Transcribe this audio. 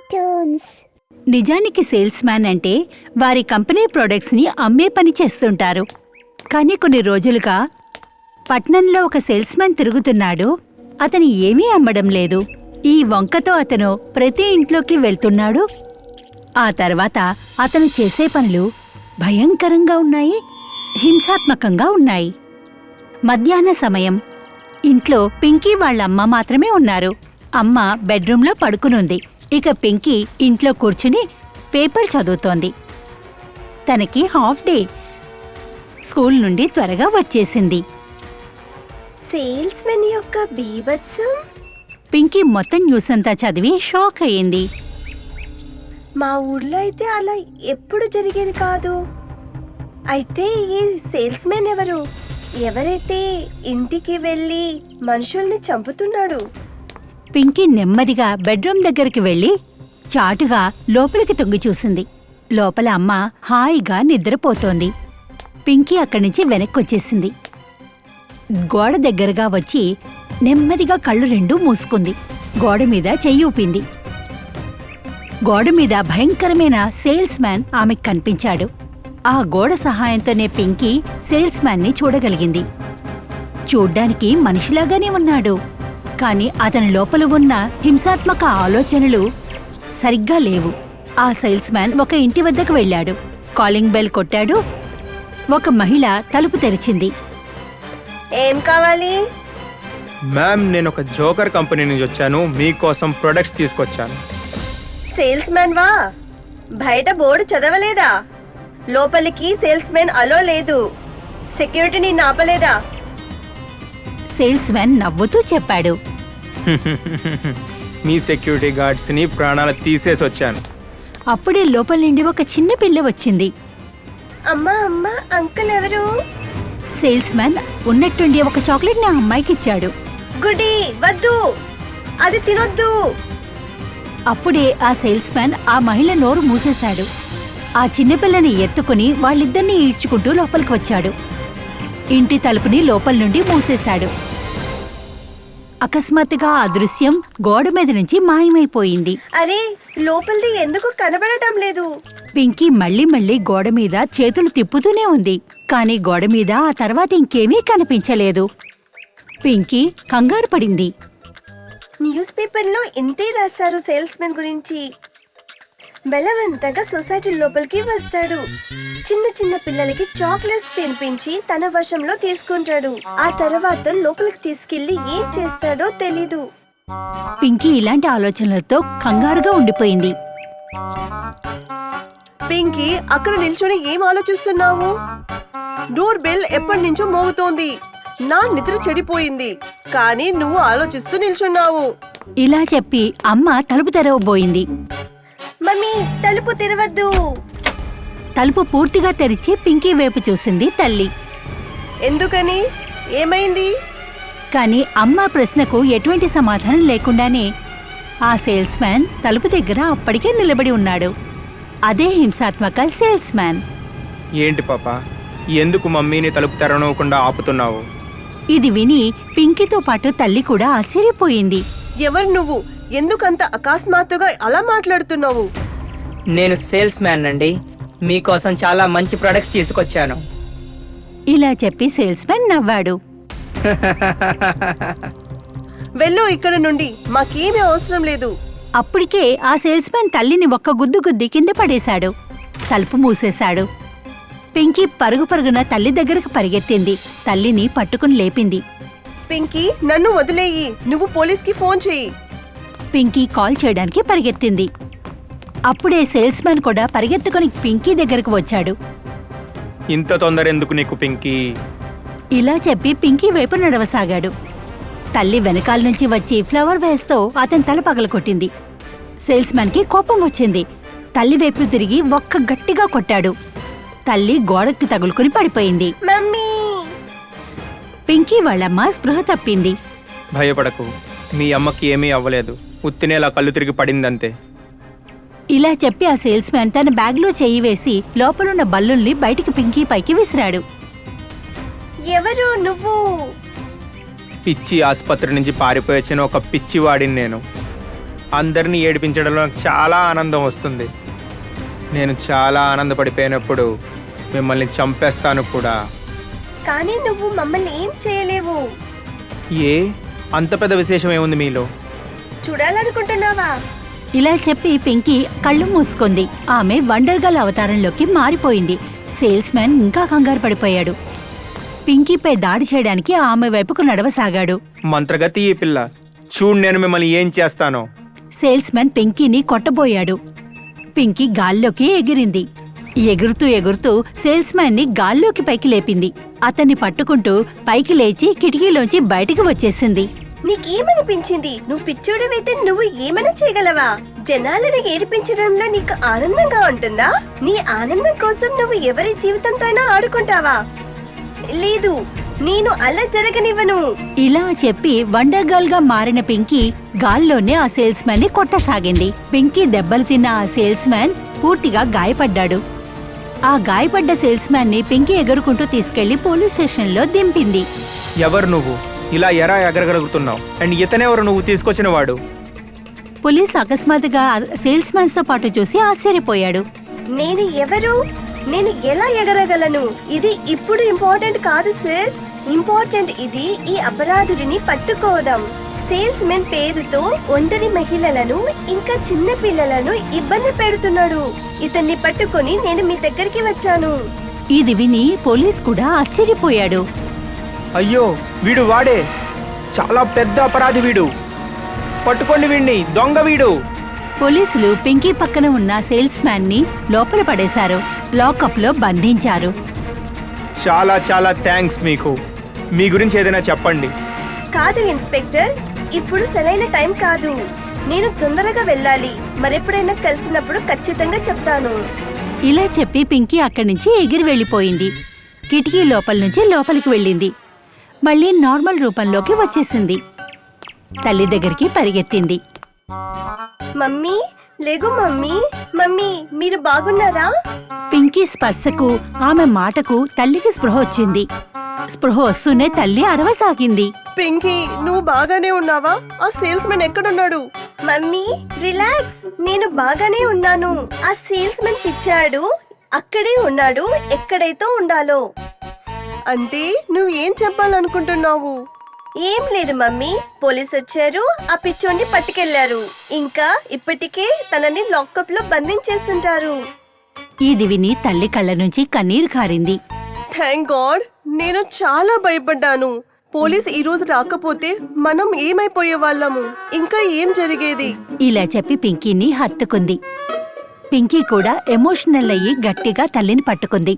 Cartoons. నిజానికి sales man అంటే వారి కంపెనీ ప్రొడక్ట్స్ ని అమ్మే పని చేస్తుంటారు. కానీ కొన్ని రోజులుగా పట్నంలో ఒక సేల్స్ మ్యాన్ తిరుగుతున్నాడు. అతను ఏమీ అమ్మడం లేదు. ఈ వంకతో అతను ప్రతి ఇంట్లోకి వెళ్తున్నాడు. ఆ తర్వాత అతను చేసే పనులు భయంకరంగా ఉన్నాయి, హింసాత్మకంగా ఉన్నాయి. మధ్యాహ్న సమయం. ఇంట్లో పింకీ వాళ్ళమ్మ మాత్రమే ఉన్నారు. అమ్మ బెడ్రూంలో పడుకునుంది. ఇక పింకీ ఇంట్లో కూర్చుని పేపర్ చదువుతోంది. తనకి హాఫ్ డే. స్కూల్ నుండి త్వరగా వచ్చేసింది. సేల్స్ మెన్ యొక్క బీభత్సం. పింకీ మొత్తం న్యూస్ అంతా చదివి షాక్ అయ్యింది. మా ఊర్లో అయితే అలా ఎప్పుడు జరిగేది కాదు. అయితే ఈ సేల్స్ మెన్ ఎవరు? ఎవరైతే ఇంటికి వెళ్ళి మనుషుల్ని చంపుతున్నాడు? పింకీ నెమ్మదిగా బెడ్రూమ్ దగ్గరికి వెళ్లి చాటుగా లోపలికి తొంగి చూసింది. లోపల అమ్మ హాయిగా నిద్రపోతోంది. పింకీ అక్కడి నుంచి వెనక్కొచ్చేసింది. గోడ దగ్గరగా వచ్చి నెమ్మదిగా కళ్ళు రెండూ మూసుకుంది. గోడ మీద చెయ్యి ఊపింది. గోడ మీద భయంకరమైన సేల్స్ మ్యాన్ ఆమెకు కనిపించాడు. ఆ గోడ సహాయంతోనే పింకీ సేల్స్ మ్యాన్ ని చూడగలిగింది. చూడ్డానికి మనిషిలాగానే ఉన్నాడు. కాని అతని లోపల ఉన్న హింసాత్మక ఆలోచనలు సరిగ్గా లేవు. ఆ సేల్స్ మ్యాన్ ఒక ఇంటి వద్దకు వెళ్ళాడు. కాలింగ్ బెల్ కొట్టాడు. ఒక మహిళ తలుపు తెరిచింది. ఏం కావాలి? మ్యామ్, నేను ఒక జోకర్ కంపెనీ నుంచి వచ్చాను. మీకోసం ప్రొడక్ట్స్ తీసుకొచ్చాను. సేల్స్ మ్యాన్ వా? బయట బోర్డు చదవలేదా? లోపలికి సేల్స్ మెన్ అలో లేదు. సెక్యూరిటీని నాపలేదా? సేల్స్ మ్యాన్ నవ్వుతూ చెప్పాడు. మీ సెక్యూరిటీ గార్డ్స్ ని ప్రాణాలు తీసేసి వచ్చాను. అప్పుడే లోపల నుండి ఒక చిన్న పిల్ల వచ్చింది. అమ్మా అమ్మా, అంకుల్ ఎవరు? సేల్స్ మ్యాన్ ఉన్నట్టుండి ఒక చాక్లెట్ ని ఆ అమ్మాయికి ఇచ్చాడు. గుడి వద్దు, అది తినొద్దు. అప్పుడే ఆ సేల్స్ మ్యాన్ ఆ మహిళ నోరు మూసేశాడు. ఆ చిన్నపిల్లని ఎత్తుకుని వాళ్ళిద్దరినీ ఈడ్చుకుంటూ లోపలికి వచ్చాడు. ఇంటి తలుపుని లోపల నుండి మూసేశాడు. అకస్మాత్తుగా ఆ దృశ్యం గోడ మీద నుంచి మాయమైపోయింది. అరే, లోపలిది ఎందుకు కనబడటం లేదు? పింకీ మళ్ళీ మళ్ళీ గోడ మీద చేతులు తిప్పుతూనే ఉంది. కానీ గోడ మీద ఆ తర్వాత ఇంకేమీ కనిపించలేదు. పింకీ కంగారు పడింది. న్యూస్ పేపర్లో ఇంతే రాశారు సేల్స్ మెన్ గురించి. బలవంతంగా సొసైటీ లోపలికి వస్తాడు. చిన్న చిన్న పిల్లలకి చాక్లెట్స్ తినిపించి తన వశంలో తీసుకుంటాడు. ఆ తర్వాత లోపలికి తీసుకెళ్లి ఏం చేస్తాడో తెలీదు. పింకీ ఇలాంటి ఆలోచనలతో కంగారుగా ఉండిపోయింది. పింకీ, అక్కడ నిల్చొని ఏం ఆలోచిస్తున్నావు? డోర్ బెల్ ఎప్పటి నుంచో మోగుతోంది. నా నిద్ర చెడిపోయింది, కానీ నువ్వు ఆలోచిస్తూ నిల్చున్నావు. ఇలా చెప్పి అమ్మ తలుపు తెరవబోయింది. మమ్మీ, తలుపు తెరవద్దు. తలుపు పూర్తిగా తెరిచి పింకీ వైపు చూసింది తల్లి. ఎందుకని? ఏమైంది? కాని అమ్మ ప్రశ్నకు ఎటువంటి సమాధానం లేకుండానే ఆ సేల్స్ మ్యాన్ తలుపు దగ్గర అప్పటికే నిలబడి ఉన్నాడు. అదే హింసాత్మక సేల్స్ మ్యాన్. ఏంటి పాప, ఎందుకు మమ్మీని తలుపు తెరవకుండా ఆపుతున్నావు? ఇది విని పింకీతో పాటు తల్లి కూడా ఆశ్చర్యపోయింది. ఎవరు నువ్వు? ఎందుకంత అకస్మాత్తుగా అలా మాట్లాడుతున్నావు? నేను సేల్స్ మ్యాన్ అండి. మీకోసం చాలా మంచి ప్రొడక్ట్స్ తీసుకొచ్చాను. ఇలా చెప్పి సేల్స్ మ్యాన్ నవ్వాడు. వెళ్ళు ఇక్కడ నుండి, మాకేమీ అవసరం లేదు. అప్పటికే ఆ సేల్స్ మ్యాన్ తల్లిని ఒక్క గుద్దు గుద్ది కింద పడేశాడు. తలుపు మూసేశాడు. పింకీ పరుగు పరుగున తల్లి దగ్గరకు పరిగెత్తింది. తల్లిని పట్టుకుని లేపింది. పింకీ, నన్ను వదిలేయి. నువ్వు పోలీస్కి ఫోన్ చెయ్యి. పింకీ కాల్ చేయడానికి పరిగెత్తింది. అప్పుడే సేల్స్ మ్యాన్ కూడా పరిగెత్తుకుని పింకీ దగ్గరకు వచ్చాడు. ఇంత తొందర ఎందుకు నీకు పింకీ? ఇలా చెప్పి పింకీ వైపు నడవసాగాడు. తల్లి వెనకాల నుంచి వచ్చి ఫ్లవర్ వేస్తో అతని తల పగలకొట్టింది. సేల్స్ మ్యాన్ కి కోపం వచ్చింది. తల్లి వైపు తిరిగి ఒక్క గట్టిగా కొట్టాడు. తల్లి గోడకి తగులుకుని పడిపోయింది. మమ్మీ! పింకీ వాళ్ళమ్మ స్పృహ తప్పింది. భయపడకు, మీ అమ్మకి ఏమీ అవ్వలేదు. ఉత్తినేలా కళ్ళు తిరిగి పడిందంతే. ఇలా చెప్పి ఆ సేల్స్ మ్యాన్ తన బ్యాగ్లో చెయ్యి వేసి లోపలున్న బల్లుల్ని బయటికి పింకీ పైకి విసిరాడు. ఎవరు నువ్వు? పిచ్చి ఆసుపత్రి నుంచి పారిపోయొచ్చిన ఒక పిచ్చివాడిని నేను. అందరినీ ఏడిపించడంలో నాకు చాలా ఆనందం వస్తుంది. నేను చాలా ఆనందపడిపోయినప్పుడు మిమ్మల్ని చంపేస్తాను కూడా. కానీ నువ్వు మమ్మల్ని ఏం చేయలేవు. ఏ అంత పెద్ద విశేషం ఏముంది మీలో? చూడాలనుకుంటున్నావా? ఇలా చెప్పి పింకీ కళ్ళు మూసుకుంది. ఆమె వండర్ గర్ల్ అవతారంలోకి మారిపోయింది. సేల్స్ మ్యాన్ ఇంకా కంగారు పడిపోయాడు. పింకీపై దాడి చేయడానికి ఆమె వైపుకు నడవసాగాడు. మంత్రగతి ఈ పిల్ల, చూడు నేను మిమ్మల్ని ఏం చేస్తానో. సేల్స్ మ్యాన్ పింకీని కొట్టబోయాడు. పింకీ గాల్లోకి ఎగిరింది. ఎగురుతూ ఎగురుతూ సేల్స్ మ్యాన్ ని గాల్లోకి పైకి లేపింది. అతన్ని పట్టుకుంటూ పైకి లేచి కిటికీలోంచి బయటికి వచ్చేసింది. నీకేమనిపించింది? నువ్వు పిచ్చోడివైతే నువ్వు ఏమైనా చేయగలవా? జనాలను ఏడిపించడంలో నీకు ఆనందంగా ఉంటుందా? నీ ఆనందం కోసం నువ్వు ఎవరి జీవితంతో అయినా ఆడుకుంటావా? లేదు, నేను అలా జరగనివ్వను. ఇలా చెప్పి వండర్ గర్ల్ గా మారిన పింకీ గాల్లోనే ఆ సేల్స్ మ్యాన్ ని కొట్టసాగింది. పింకీ దెబ్బలు తిన్న ఆ సేల్స్ మ్యాన్ పూర్తిగా గాయపడ్డాడు. ఆ గాయపడ్డ సేల్స్ మ్యాన్ ని పింకీ ఎగురుకుంటూ తీసుకెళ్లి పోలీస్ స్టేషన్ లో దింపింది. ఎవరు నువ్వు? ఇలా ఎరా ఎగరగలుగుతున్నావు? అండ్ ఇతనెవరు నువ్వు తీసుకొచ్చిన వాడు? పోలీస్ అకస్మాత్తుగా సేల్స్ మ్యాన్స్ తో పాటు చూసి ఆశ్చర్యపోయాడు. నేను ఎవరు? నేను ఎలా ఎగరగలను? ఇది ఇప్పుడు ఇంపార్టెంట్ కాదు సార్. ఇంపార్టెంట్ ఇది ఈ అపరాధుడిని పట్టుకోవడం. సేల్స్ మెన్ పేరుతో ఒంటరి మహిళలను ఇంకా చిన్న పిల్లలను ఇబ్బంది పెడుతున్నాడు. ఇతన్ని పట్టుకొని నేను మీ దగ్గరికి వచ్చాను. ఇది విని పోలీస్ కూడా ఆశ్చర్యపోయాడు. అయ్యో, వీడు వాడే, చాలా పెద్ద అపరాధి వీడు. పట్టుకోండి వీడిని, దొంగ వీడు. పోలీసులు పింకీ పక్కన ఉన్న సేల్స్ మ్యాన్ ని లోపల పడేశారు. లాకప్ లో బంధించారు. చాలా చాలా థ్యాంక్స్ మీకు. మీ గురించి ఏదైనా చెప్పండి. కాదు ఇన్స్పెక్టర్, ఇప్పుడు సరైన టైం కాదు. నేను తొందరగా వెళ్ళాలి. మరెప్పుడైనా కలిసినప్పుడు ఖచ్చితంగా చెప్తాను. ఇలా చెప్పి పింకీ అక్కడి నుంచి ఎగిరి వెళ్ళిపోయింది. కిటికీ లోపల నుంచి లోపలికి వెళ్ళింది. మళ్ళీ నార్మల్ రూపంలోకి వచ్చేసింది. తల్లి దగ్గరికి పరిగెత్తింది. Mummy, లేగు mummy. మమ్మీ, మీరు బాగున్నారా? పింకీ స్పర్శకు, ఆమె మాటకు తల్లికి స్పృహ వచ్చింది. స్పృహ వస్తూనే తల్లి అరవసాగింది. పింకీ, నువ్వు బాగానే ఉన్నావా? ఆ సేల్స్ మెన్ ఎక్కడున్నాడు? మమ్మీ రిలాక్స్, నేను బాగానే ఉన్నాను. ఆ సేల్స్ మెన్ పిచ్చాడు, అక్కడే ఉన్నాడు, ఎక్కడైతే ఉండాలో. అంటే నువ్వు ఏం చెప్పాలనుకుంటున్నావు? ఏం లేదు మమ్మీ, పోలీస్ వచ్చారు, ఆ పిచ్చోడిని పట్టుకెళ్లారు. ఇంకా ఇప్పటికే తనని లాకప్ లో బంధించేస్తుంటారు. ఇది విని తల్లి కళ్ళ నుంచి కన్నీరు కారింది. థ్యాంక్ గాడ్, నేను చాలా భయపడ్డాను. పోలీస్ ఈ రోజు రాకపోతే మనం ఏమైపోయే వాళ్ళము, ఇంకా ఏం జరిగేది? ఇలా చెప్పి పింకీని హత్తుకుంది. పింకీ కూడా ఎమోషనల్ అయ్యి గట్టిగా తల్లిని పట్టుకుంది.